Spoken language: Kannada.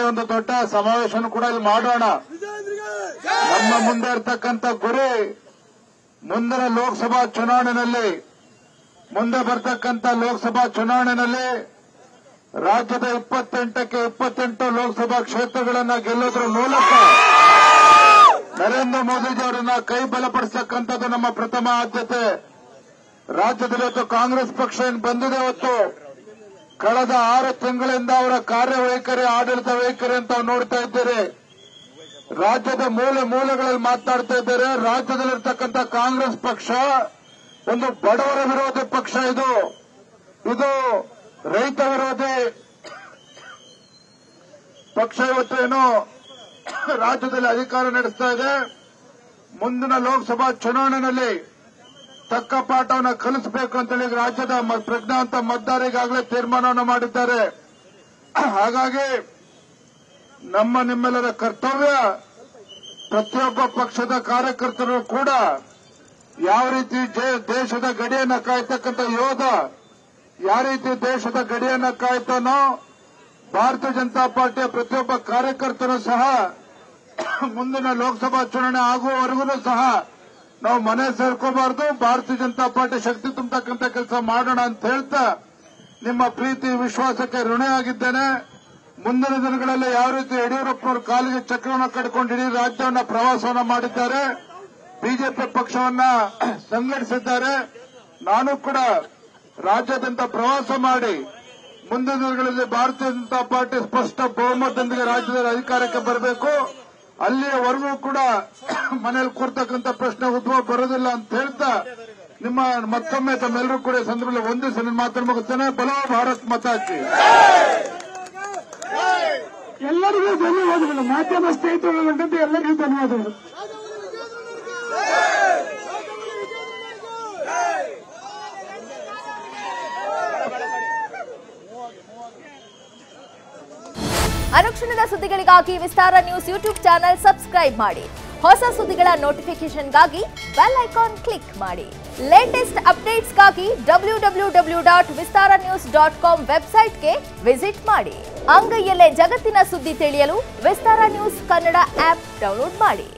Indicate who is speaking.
Speaker 1: ಒಂದು ದೊಡ್ಡ ಸಮಾವೇಶವನ್ನು ಕೂಡ ಇಲ್ಲಿ ಮಾಡೋಣ. ನಮ್ಮ ಮುಂದೆ ಇರತಕ್ಕಂಥ ಗುರಿ ಮುಂದಿನ ಲೋಕಸಭಾ ಚುನಾವಣೆಯಲ್ಲಿ ರಾಜ್ಯದ 28ಕ್ಕೆ 28 ಲೋಕಸಭಾ ಕ್ಷೇತ್ರಗಳನ್ನು ಗೆಲ್ಲೋದ್ರ ಮೂಲಕ ನರೇಂದ್ರ ಮೋದಿಜಿ ಅವರನ್ನ ಕೈ ಬಲಪಡಿಸತಕ್ಕಂಥದ್ದು ನಮ್ಮ ಪ್ರಥಮ ಆದ್ಯತೆ. ರಾಜ್ಯದಲ್ಲಿ ಇವತ್ತು ಕಾಂಗ್ರೆಸ್ ಪಕ್ಷ ಏನು ಬಂದಿದೆ, ಇವತ್ತು ಕಳೆದ 6 ತಿಂಗಳಿಂದ ಅವರ ಕಾರ್ಯವೈಖರಿ, ಆಡಳಿತ ವೈಖರಿ ಅಂತ ನೋಡ್ತಾ ಇದ್ದೀರಿ. ರಾಜ್ಯದ ಮೂಲೆಗಳಲ್ಲಿ ಮಾತನಾಡ್ತಾ ಇದ್ದಾರೆ. ರಾಜ್ಯದಲ್ಲಿರ್ತಕ್ಕಂಥ ಕಾಂಗ್ರೆಸ್ ಪಕ್ಷ ಒಂದು ಬಡವರ ವಿರೋಧಿ ಪಕ್ಷ, ಇದು ರೈತ ವಿರೋಧಿ ಪಕ್ಷ. ಇವತ್ತು ಏನು ರಾಜ್ಯದಲ್ಲಿ ಅಧಿಕಾರ ನಡೆಸ್ತಾ ಇದೆ. ಮುಂದಿನ ಲೋಕಸಭಾ ಚುನಾವಣೆಯಲ್ಲಿ ತಕ್ಕ ಪಾಠವನ್ನು ಕಲಿಸಬೇಕು ಅಂತೇಳಿ ರಾಜ್ಯದ ಪ್ರಜ್ಞಾವಂತ ಮತದಾರರಿಗಾಗಲೇ ತೀರ್ಮಾನವನ್ನು ಮಾಡಿದ್ದಾರೆ. ಹಾಗಾಗಿ ನಿಮ್ಮೆಲ್ಲರ ಕರ್ತವ್ಯ, ಪ್ರತಿಯೊಬ್ಬ ಪಕ್ಷದ ಕಾರ್ಯಕರ್ತರು ಕೂಡ ಯಾವ ರೀತಿ ದೇಶದ ಗಡಿಯನ್ನು ಕಾಯ್ತಕ್ಕಂಥ ಯೋಧ ಯಾವ ರೀತಿ ದೇಶದ ಗಡಿಯನ್ನು ಕಾಯ್ತಾನೋ, ಭಾರತೀಯ ಜನತಾ ಪಾರ್ಟಿಯ ಪ್ರತಿಯೊಬ್ಬ ಕಾರ್ಯಕರ್ತರು ಸಹ ಮುಂದಿನ ಲೋಕಸಭಾ ಚುನಾವಣೆ ಆಗುವವರೆಗೂ ಸಹ ನಾವು ಮನೆ ಸೇರ್ಕೋಬಾರದು, ಭಾರತೀಯ ಜನತಾ ಪಾರ್ಟಿ ಶಕ್ತಿ ತುಂಬತಕ್ಕಂಥ ಕೆಲಸ ಮಾಡೋಣ ಅಂತ ಹೇಳ್ತಾ ನಿಮ್ಮ ಪ್ರೀತಿ ವಿಶ್ವಾಸಕ್ಕೆ ಋಣಿಯಾಗಿದ್ದೇನೆ. ಮುಂದಿನ ದಿನಗಳಲ್ಲಿ ಯಾವ ರೀತಿ ಯಡಿಯೂರಪ್ಪನವರು ಕಾಲಿಗೆ ಚಕ್ರವನ್ನು ಕಟ್ಕೊಂಡು ಇಡೀ ರಾಜ್ಯವನ್ನ ಪ್ರವಾಸವನ್ನ ಮಾಡಿದ್ದಾರೆ, ಬಿಜೆಪಿ ಪಕ್ಷವನ್ನ ಸಂಘಟಿಸಿದ್ದಾರೆ. ನಾನು ಕೂಡ ರಾಜ್ಯಾದ್ಯಂತ ಪ್ರವಾಸ ಮಾಡಿ ಮುಂದಿನ ದಿನಗಳಲ್ಲಿ ಭಾರತೀಯ ಜನತಾ ಪಾರ್ಟಿ ಸ್ಪಷ್ಟ ಬಹುಮತದೊಂದಿಗೆ ರಾಜ್ಯದಲ್ಲಿ ಅಧಿಕಾರಕ್ಕೆ ಬರಬೇಕು. ಅಲ್ಲಿಯವರೆಗೂ ಕೂಡ ಮನೆಯಲ್ಲಿ ಕೂರ್ತಕ್ಕಂಥ ಪ್ರಶ್ನೆ ಉದ್ಭವ ಬರೋದಿಲ್ಲ ಅಂತ ಹೇಳ್ತಾ ಮತ್ತೊಮ್ಮೆ ತಮ್ಮೆಲ್ಲರೂ ಕೂಡ ಸಂದರ್ಭದಲ್ಲಿ ವಂದಿಸಿ ನನ್ನ ಮಾತನ್ನು ಮುಗಿಸ್ತೇನೆ. ಬಲೋ ಭಾರತ್ ಮಾತಾ ಕಿ.
Speaker 2: ಎಲ್ಲರಿಗೂ ಧನ್ಯವಾದಗಳು. ಮಾಧ್ಯಮ ಸ್ನೇಹಿತರು ಎಲ್ಲರಿಗೂ ಧನ್ಯವಾದಗಳು.
Speaker 3: ಅನುಕ್ಷಣದ ಸುದ್ದಿಗಳಿಗಾಗಿ ವಿಸ್ತಾರ ನ್ಯೂಸ್ ಯೂಟ್ಯೂಬ್ ಚಾನೆಲ್ ಸಬ್ಸ್ಕ್ರೈಬ್ ಮಾಡಿ. ಹೊಸ ಸುದ್ದಿಗಳ ನೋಟಿಫಿಕೇಶನ್ಗಾಗಿ ಬೆಲ್ ಐಕಾನ್ ಕ್ಲಿಕ್ ಮಾಡಿ. ಲೇಟೆಸ್ಟ್ ಅಪ್ಡೇಟ್ಸ್ಗಾಗಿ www.vistaranews.com ವೆಬ್ಸೈಟ್ಗೆ ವಿಸಿಟ್ ಮಾಡಿ. ಅಂಗೈಯಲ್ಲೇ ಜಗತ್ತಿನ ಸುದ್ದಿ ತಿಳಿಯಲು ವಿಸ್ತಾರ ನ್ಯೂಸ್ ಕನ್ನಡ ಆಪ್ ಡೌನ್ಲೋಡ್ ಮಾಡಿ.